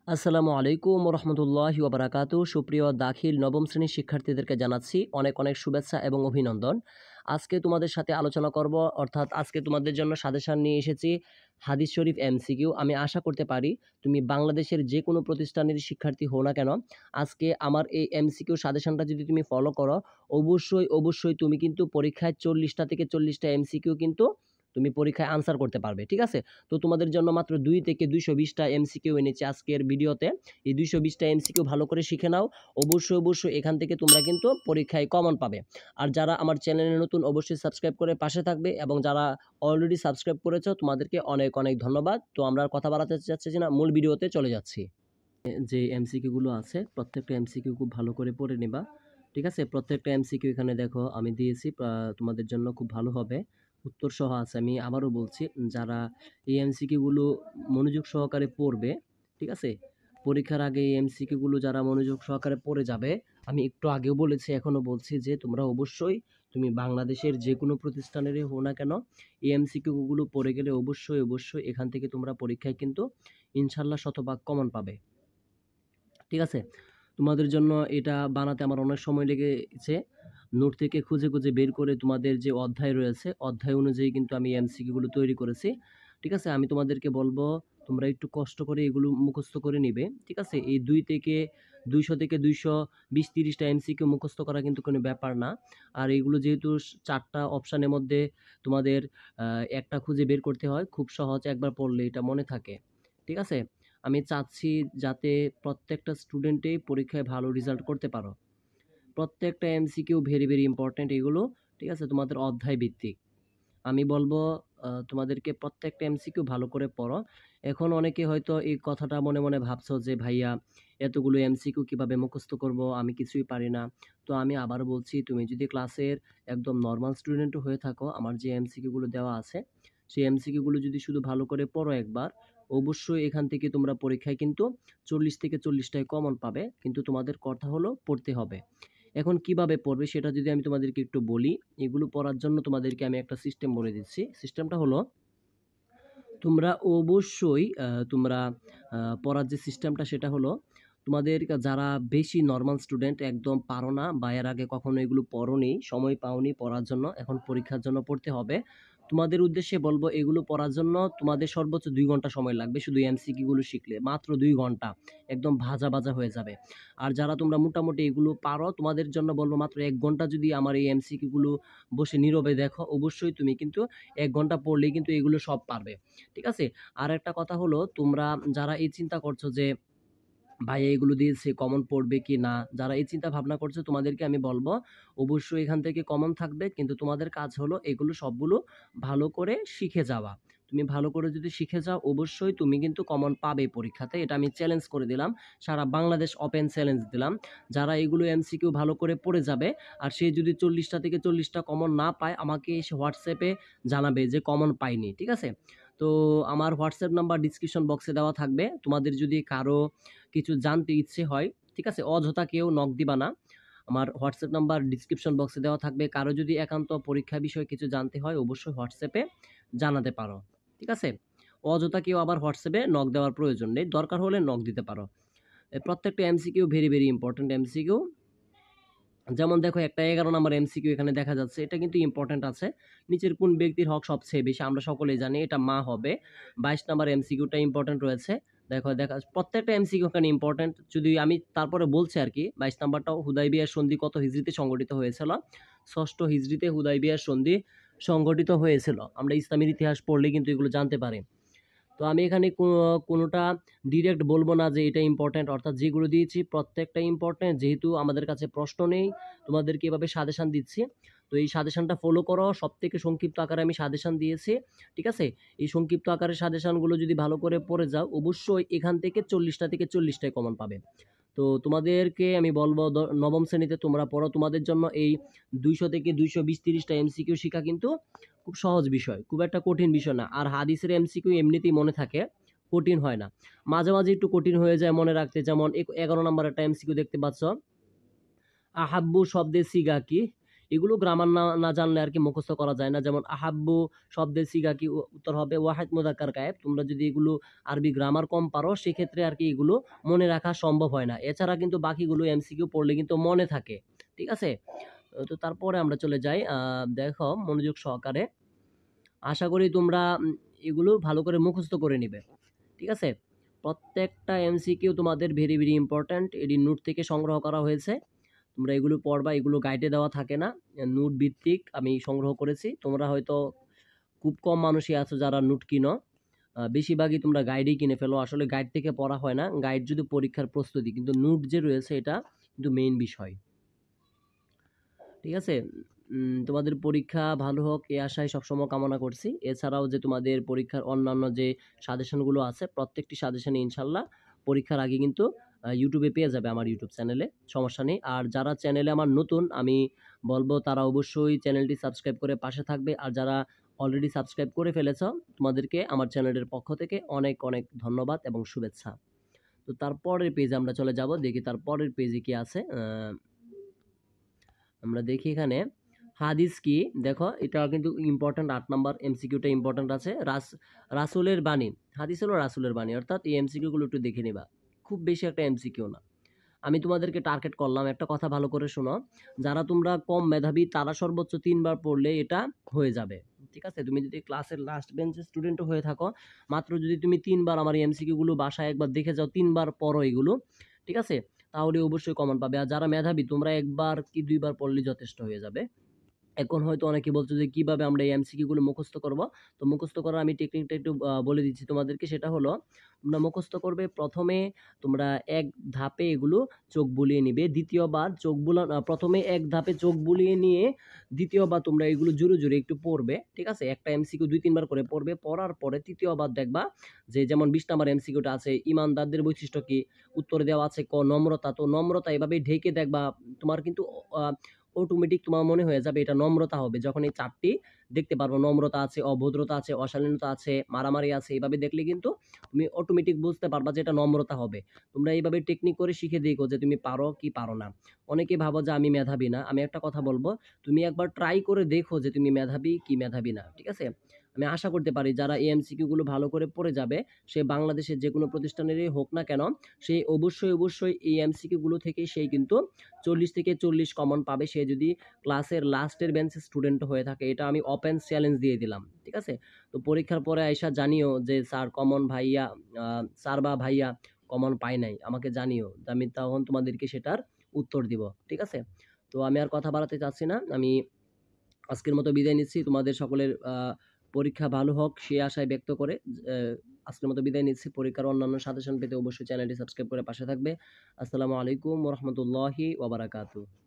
আসসালামু আলাইকুম রহমতুল্লাহি ওবারাকাতু। সুপ্রিয় দাখিল নবম শ্রেণীর শিক্ষার্থীদেরকে জানাচ্ছি অনেক অনেক শুভেচ্ছা এবং অভিনন্দন। আজকে তোমাদের সাথে আলোচনা করব, অর্থাৎ আজকে তোমাদের জন্য সাজেশন নিয়ে এসেছি হাদিস শরীফ এমসিকিউ। আমি আশা করতে পারি তুমি বাংলাদেশের যে কোনো প্রতিষ্ঠানের শিক্ষার্থী হও না কেন, আজকে আমার এই এমসিকিউ সাজেশনটা যদি তুমি ফলো করো, অবশ্যই তুমি কিন্তু পরীক্ষায় 40টা থেকে 40টা এমসিকিউ কিন্তু তুমি পরীক্ষায় আনসার করতে পারবে। ঠিক আছে? তো তোমাদের জন্য মাত্র 2 থেকে 220টা এমসিকিউ এনেছি আজকের ভিডিওতে। এই 220টা এমসিকিউ ভালো করে শিখে নাও। অবশ্যই এখান থেকে তোমরা কিন্তু পরীক্ষায় কমন পাবে। আর যারা আমার চ্যানেলে নতুন অবশ্যই সাবস্ক্রাইব করে পাশে থাকবে, এবং যারা অলরেডি সাবস্ক্রাইব করেছো তোমাদেরকে অনেক অনেক ধন্যবাদ। তো আমরা আর কথা বাড়াতে চাচ্ছি না, মূল ভিডিওতে চলে যাচ্ছি। যে এমসিকিউ গুলো আছে প্রত্যেকটা এমসিকিউ খুব ভালো করে পড়ে নিবা। ঠিক আছে? প্রত্যেকটা এমসিকিউ এখানে দেখো আমি দিয়েছি, তোমাদের জন্য খুব ভালো হবে। উত্তর সহ আছে। আমি আবারও বলছি, যারা এই এমসিকিউ গুলো মনোযোগ সহকারে পড়বে, ঠিক আছে? পরীক্ষার আগে এই এমসিকিউ গুলো যারা মনোযোগ সহকারে পড়ে যাবে, আমি একটু আগেও বলেছি এখনো বলছি যে তোমরা অবশ্যই, তুমি বাংলাদেশের যে কোনো প্রতিষ্ঠানেরই হও না কেন, এই এমসিকিউ গুলো পড়ে গেলে অবশ্যই এখান থেকে তোমরা পরীক্ষায় কিন্তু ইনশাল্লাহ শতভাগ কমন পাবে। ঠিক আছে? তোমাদের জন্য এটা বানাতে আমার অনেক সময় লেগেছে। নোট থেকে খুঁজে বের করে তোমাদের যে অধ্যায় রয়েছে, অধ্যায় অনুযায়ী কিন্তু আমি এমসিকিউ গুলো তৈরি করেছি। ঠিক আছে? আমি তোমাদেরকে বলবো তোমরা একটু কষ্ট করে এগুলো মুখস্থ করে নিবে। ঠিক আছে? এই 200 থেকে 220-30টা এমসিকিউ মুখস্থ করা কিন্তু কোনো ব্যাপার না। আর এগুলো যেহেতু 4টা অপশনের মধ্যে তোমাদের একটা খুঁজে বের করতে হয়, খুব সহজ, একবার পড়লে এটা মনে থাকে। ঠিক আছে? আমি চাচ্ছি যাতে প্রত্যেকটা স্টুডেন্টই পরীক্ষায় ভালো রেজাল্ট করতে পারো। প্রত্যেকটা এমসিকিউ ভেরি ইম্পর্টেন্ট এগুলো। ঠিক আছে? তোমাদের অধ্যায় ভিত্তিক। আমি বলবো তোমাদেরকে প্রত্যেকটা এমসিকিউ ভালো করে পড়ো। এখন অনেকে হয়তো এই কথাটা মনে ভাবছো যে ভাইয়া এতগুলো এমসিকিউ কিভাবে মুখস্থ করব, আমি কিছুই পারি না। তো আমি আবার বলছি, তুমি যদি ক্লাসের একদম নর্মাল স্টুডেন্টও হয়ে থাকো, আমার যে এমসিকিউ গুলো দেওয়া আছে সেই এমসিকিউ গুলো যদি শুধু ভালো করে পড়ো একবার, অবশ্যই এখান থেকে তোমরা পরীক্ষায় কিন্তু 40 থেকে 40টায় কমন পাবে। কিন্তু তোমাদের কথা হলো পড়তে হবে। এখন কিভাবে পড়বে সেটা যদি আমি তোমাদেরকে একটু বলি, এগুলো পড়ার জন্য তোমাদেরকে আমি একটা সিস্টেম বলে দিচ্ছি। সিস্টেমটা হলো, তোমরা অবশ্যই তোমরা পড়ার যে সিস্টেমটা সেটা হলো, তোমাদের যারা বেশি নরমাল স্টুডেন্ট, একদম পারো না বা এর আগে কখনো এগুলো পড়োনি, সময় পাওনি পড়ার জন্য, এখন পরীক্ষার জন্য পড়তে হবে, তোমাদের উদ্দেশ্যে বলবো এগুলো পড়ার জন্য তোমাদের সর্বোচ্চ 2 ঘন্টা সময় লাগবে। শুধু এমসিকিউ গুলো শিখলে মাত্র 2 ঘন্টা একদম ভাজা হয়ে যাবে। আর যারা তোমরা মোটামুটি এগুলো পারো, তোমাদের জন্য বলবো মাত্র 1 ঘন্টা যদি আমার এই এমসিকিউ গুলো বসে নীরবে দেখো, অবশ্যই তুমি কিন্তু 1 ঘন্টা পড়লেই কিন্তু এগুলো সব পারবে। ঠিক আছে? আর একটা কথা হলো, তোমরা যারা এই চিন্তা করছো যে ভাই এগুলো দিয়েছে কমন পড়বে কি না, যারা এই চিন্তা ভাবনা করছো তোমাদেরকে আমি বলবো অবশ্যই এখান থেকে কমন থাকবে, কিন্তু তোমাদের কাজ হলো এগুলো সবগুলো ভালো করে শিখে যাওয়া। তুমি ভালো করে যদি শিখে যাও, অবশ্যই তুমি কিন্তু কমন পাবে পরীক্ষাতে। এটা আমি চ্যালেঞ্জ করে দিলাম, সারা বাংলাদেশ ওপেন চ্যালেঞ্জ দিলাম। যারা এগুলো এমসিকিউ ভালো করে পড়ে যাবে, আর সে যদি 40টা থেকে 40টা কমন না পায়, আমাকে এসে হোয়াটসঅ্যাপে জানাবে যে কমন পাইনি। ঠিক আছে? তো আমার হোয়াটসঅ্যাপ নাম্বার ডিসক্রিপশন বক্সে দেওয়া থাকবে। তোমাদের যদি কারো কিছু জানতে ইচ্ছে হয়, ঠিক আছে, অযথা কেউ নক দিবা না। আমার হোয়াটসঅ্যাপ নাম্বার ডিসক্রিপশন বক্সে দেওয়া থাকবে। কারো যদি একান্ত পরীক্ষা বিষয়ে কিছু জানতে হয়, অবশ্যই হোয়াটসঅ্যাপে জানাতে পারো। ঠিক আছে? অযথা কেউ আবার হোয়াটসঅ্যাপে নক দেওয়ার প্রয়োজন নেই, দরকার হলে নক দিতে পারো। প্রত্যেকটা এমসিকিউ ভেরি ইম্পর্টেন্ট এমসিকিউ। যেমন দেখো, একটা 11 নম্বর এমসিকিউ এখানে দেখা যাচ্ছে, এটা কিন্তু ইম্পর্টেন্ট আছে। নিচের কোন ব্যক্তির হক সবচেয়ে বেশি? আমরা সকলেই জানি এটা মা হবে। 22 নম্বর এমসিকিউটা ইম্পর্টেন্ট রয়েছে। দেখো প্রত্যেকটা এমসিকিউ এখানে ইম্পর্টেন্ট। যদি আমি তারপরে বলছি আর কি, 22 নাম্বারটাও, হুদাইবিয়ার সন্ধি কত হিজরিতে সংগঠিত হয়েছিল? 6ষ্ঠ হিজরিতে হুদাইবিয়ার সন্ধি সংগঠিত হয়েছিল। আমরা ইসলামের ইতিহাস পড়লে কিন্তু এগুলো জানতে পারি। তো আমি এখানে কোনোটা ডিরেক্ট বলবো না যে এটা ইম্পর্টেন্ট, অর্থাৎ যেগুলো দিয়েছি প্রত্যেকটা ইম্পর্টেন্ট। যেহেতু আমাদের কাছে প্রশ্ন নেই, তোমাদেরকে এভাবে সাজেশন দিচ্ছি। তো এই সাজেশনটা ফলো করো। সবথেকে সংক্ষিপ্ত আকারে আমি সাজেশন দিয়েছি। ঠিক আছে? এই সংক্ষিপ্ত আকারের সাজেশনগুলো যদি ভালো করে পড়ে যাও, অবশ্যই এখান থেকে 40টা থেকে 40টায় কমন পাবে। তো তোমাদেরকে আমি বলবো, নবম শ্রেণীতে তোমরা পড়ো, তোমাদের জন্য এই 200 থেকে 220-30টা এমসিকিউ শেখা কিন্তু খুব সহজ বিষয়, খুব একটা কঠিন বিষয় না। আর হাদিসের এমসিকিউ এমনিতেই মনে থাকে, কঠিন হয় না। মাঝে একটু কঠিন হয়ে যায় মনে রাখতে। যেমন 11 নম্বর একটা এমসিকিউ দেখতে পাচ্ছ, আহাব্বু শব্দের সিগা কি? এগুলো গ্রামার না না জানলে আর কি মুখস্থ করা যায় না। যেমন আহাব্বু শব্দের সিগা কি উত্তর হবে ওয়াহিদ মুযাক্কার গায়েব। তোমরা যদি এগুলো আরবি গ্রামার কম পারো সেক্ষেত্রে আর কি এগুলো মনে রাখা সম্ভব হয় না। এছাড়া কিন্তু বাকিগুলো এমসিকিউ পড়লে কিন্তু মনে থাকে। ঠিক আছে? তো তারপরে আমরা চলে যাই। দেখো মনোযোগ সহকারে। আশা করি তোমরা এগুলো ভালো করে মুখস্থ করে নিবে। ঠিক আছে? প্রত্যেকটা এমসিকিউ তোমাদের ভেরি, ভেরি ইম্পোর্টেন্ট। এটি নোট থেকে সংগ্রহ করা হয়েছে। তোমরা এগুলো পড়বা, এগুলো গাইডে দেওয়া থাকে না। নোট ভিত্তিক আমি সংগ্রহ করেছি। তোমরা হয়তো খুব কম মানুষই আছো যারা নোট কিনো। বেশিরভাগই তোমরা গাইডেই কিনে ফেলো। আসলে গাইড থেকে পড়া হয় না। গাইড যদি পরীক্ষার প্রস্তুতি, কিন্তু নোট যে রয়েছে এটা কিন্তু মেইন বিষয়। ঠিক আছে? তোমাদের পরীক্ষা ভালো হোক এই আশায় সবসময় কামনা করছি। এছাড়াও যে তোমাদের পরীক্ষার অন্যান্য যে সাজেশনগুলো আছে প্রত্যেকটি সাজেশনই ইনশাল্লাহ পরীক্ষার আগে কিন্তু ইউটিউবে পেয়ে যাবে আমার ইউটিউব চ্যানেলে, সমস্যা নেই। আর যারা চ্যানেলে আমার নতুন আমি বলবো তারা অবশ্যই চ্যানেলটি সাবস্ক্রাইব করে পাশে থাকবে। আর যারা অলরেডি সাবস্ক্রাইব করে ফেলেছ তোমাদেরকে আমার চ্যানেলের পক্ষ থেকে অনেক অনেক ধন্যবাদ এবং শুভেচ্ছা। তো তারপরের পেজে আমরা চলে যাব, দেখি তারপরের পেজে কি আছে। আমরা দেখি এখানে হাদিস কি, দেখো এটা কিন্তু ইম্পর্টেন্ট। 8 নাম্বার এমসিকিউটা ইম্পর্টেন্ট আছে। রাসূলের বাণী, হাদিস হলো রাসূলের বাণী, অর্থাৎ এই এমসিকিউ গুলো একটু দেখে নিবা। খুব বেশি একটা এমসিকিউ না। আমি তোমাদেরকে টার্গেট করলাম, একটা কথা ভালো করে শোনো। যারা তোমরা কম মেধাবী তারা সর্বোচ্চ 3 বার পড়লে এটা হয়ে যাবে। ঠিক আছে? তুমি যদি ক্লাসের লাস্ট বেঞ্চের স্টুডেন্টও হয়ে থাকো, মাত্র যদি তুমি 3 বার আমার এমসিকিউ গুলো বাসায় একবার দেখে যাও, 3 বার পড়ো এগুলো, ঠিক আছে? তাহলে অবশ্যই কমন পাবে। আর যারা মেধাবী তোমরা 1 বার কি 2 বার পড়লেই যথেষ্ট হয়ে যাবে। এখন হয়তো অনেকে বলছো যে কিভাবে আমরা এই এমসিকিউ গুলো মুখস্থ করব। তো মুখস্থ করার আমি টেকনিকটা একটু বলে দিচ্ছি তোমাদেরকে। সেটা হলো তোমরা মুখস্থ করবে প্রথমে তোমরা এক ধাপে এগুলো চোখ বুলিয়ে নিবে। দ্বিতীয়বার চোখ বুলানো, প্রথমে এক ধাপে চোখ বুলিয়ে নিয়ে দ্বিতীয়বার তোমরা এগুলো জোরে জোরে একটু পড়বে। ঠিক আছে? একটা এমসিকিউ 2-3 বার করে পড়বে। পড়ার পরে তৃতীয়বার দেখবা যে যেমন 20 নাম্বার এমসিকিউটা আছে ইমানদারদের বৈশিষ্ট্য কি, উত্তর দেওয়া আছে ক নম্রতা। তো নম্রতা এভাবে ঢেকে দেখবা, তোমার কিন্তু অটোমেটিক তোমার মনে হয়ে যাবে এটা নম্রতা হবে। যখন এই চারটি দেখতে পারবো, নম্রতা আছে, অভদ্রতা আছে, অশালীনতা আছে, মারামারি আছে, এইভাবে দেখলে কিন্তু তুমি অটোমেটিক বুঝতে পারবা যে এটা নম্রতা হবে। তোমরা এইভাবে টেকনিক করে শিখে দেখো যে তুমি পারো কি পারো না। অনেকে ভাবো যে আমি মেধাবী না। আমি একটা কথা বলবো, তুমি একবার ট্রাই করে দেখো যে তুমি মেধাবী কি মেধাবী না। ঠিক আছে? আমি আশা করতে পারি যারা এই এমসিকিউ গুলো ভালো করে পড়ে যাবে, সে বাংলাদেশের যে কোনো প্রতিষ্ঠানেরই হোক না কেন, সে অবশ্যই এই এমসিকিউ গুলো থেকে সেই কিন্তু 40 থেকে 40 কমন পাবে, সে যদি ক্লাসের লাস্টের বেঞ্চের স্টুডেন্ট হয়ে থাকে। এটা আমি ওপেন চ্যালেঞ্জ দিয়ে দিলাম। ঠিক আছে? তো পরীক্ষার পরে আইসা জানিও যে স্যার কমন ভাইয়া, স্যার বা ভাইয়া কমন পাই নাই, আমাকে জানিও। আমি তখন তোমাদেরকে সেটার উত্তর দিব। ঠিক আছে? তো আমি আর কথা বাড়াতে চাচ্ছি না। আমি আজকের মতো বিদায় নিচ্ছি। তোমাদের সকলের পরীক্ষা ভালো হোক সে আশায় ব্যক্ত করে আজকের মতো বিদায় নিচ্ছি। পরীক্ষার অন্যান্য সাজেশন পেতে অবশ্যই চ্যানেলটি সাবস্ক্রাইব করে পাশে থাকবে। আসসালামু আলাইকুম ওয়া রাহমাতুল্লাহি ওয়া বারাকাতুহু।